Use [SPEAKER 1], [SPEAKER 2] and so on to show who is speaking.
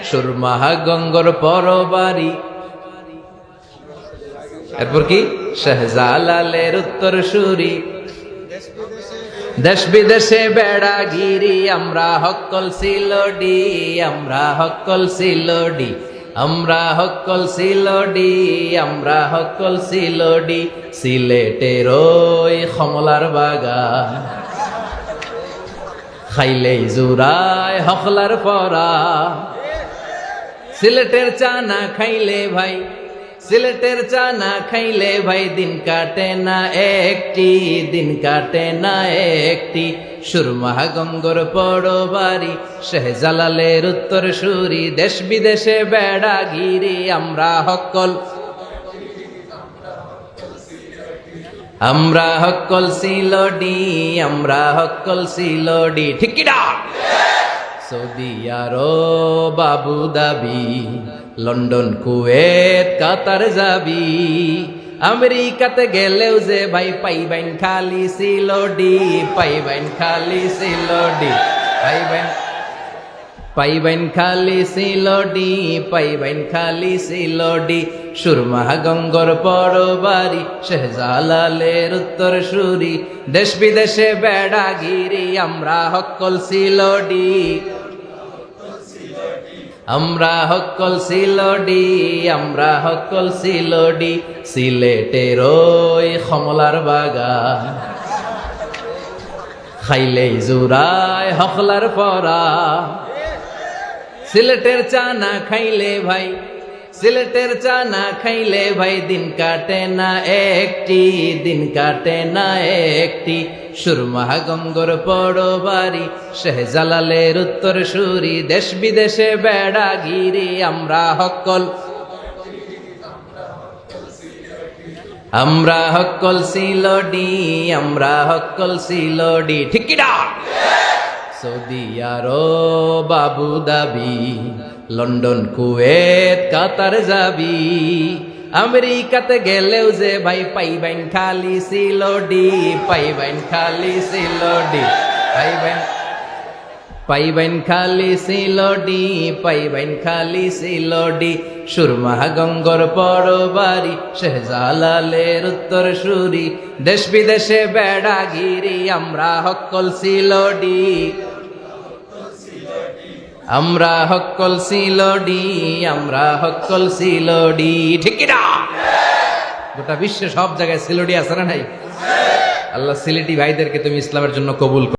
[SPEAKER 1] সুরমাহা গঙ্গর পরবারি। এরপর কি শাহজালালের উত্তর সুরি, দেশ বিদেশে বেড়াগিরি, আমরা হক্কল সিলোডি, আমরা হক্কল সিলোডি, আমরা হক্কল সিলোডি, আমরা হক্কল সিলোডি। সিলেটের ওই কমলার বাগান, খাইলেই জুরায় হকলার পরা। সিলেটের চা না খাইলে ভাই, সিলেটের চা না খাইলে ভাই দিন কাটে না একটি, দিন কাটে না একটি। সুরমাহা গঙ্গর পরবারি, শাহজালালের উত্তর সুরি, দেশ বিদেশে বেড়াগিরি, আমরা হক্কল, আমরা হক্কল সিলোডি, আমরা হক্কল সিলোডি। ঠিক কি না? সৌদি আরব, আবু ধাবি, লন্ডন, কুয়েত, কাতার যাবি। আমেরিকাতে গেলেও যে ভাই পাইবেন খালি সিলোডি, পাইবেন খালি সিলোডি, পাইবেন, পাইবেন খালি সিলোডি, পাইবেন খালি সিলোডি। সুরমাহা গঙ্গর পরবারি, শাহজালালের উত্তর সুরি, দেশ বিদেশে বেড়াগিরি, আমরা হক্কল সিলোডি, আমরা হক্কল সিলোডি, আমরা হক্কল সিলোডি। সিলেটের ওই কমলার বাগান, খাইলেই জুরায় হকলার পরা। সিলেটের চা না খাইলে ভাই, সিলেটের চা না খাইলে ভাই দিন কাটে না একটি, দিন কাটে না একটি। সুরমাহা গঙ্গর পরবারি, শাহজালালের উত্তর সুরি, দেশ বিদেশে বেড়াগিরি, আমরা হক্কল, আমরা হক্কল সিলোডি, আমরা হক্কল সিলোডি। ঠিক কি না? সৌদি আরব, আবু ধাবি, লন্ডন, কুয়েত, কাতার যাবি। আমেরিকাতে গেলেও যে ভাই পাইবেন খালি সিলোডি, পাইবেন খালি সিলোডি, পাইবেন, পাইবেন খালি সিলোডি, পাইবেন খালি সিলোডি। সুরমাহা গঙ্গর পরবারি, শাহজালালের উত্তর সুরি, দেশ বিদেশে বেড়াগিরি, আমরা হক্কল সিলোডি, আমরা হক্কল সিলোডি, আমরা হক্কল সিলোডি। ঠিক না? গোটা বিশ্বে সব জায়গায় সিলোডি আছে না নাই? আল্লাহ সিলেটি ভাইদেরকে তুমি ইসলামের জন্য কবুল করো।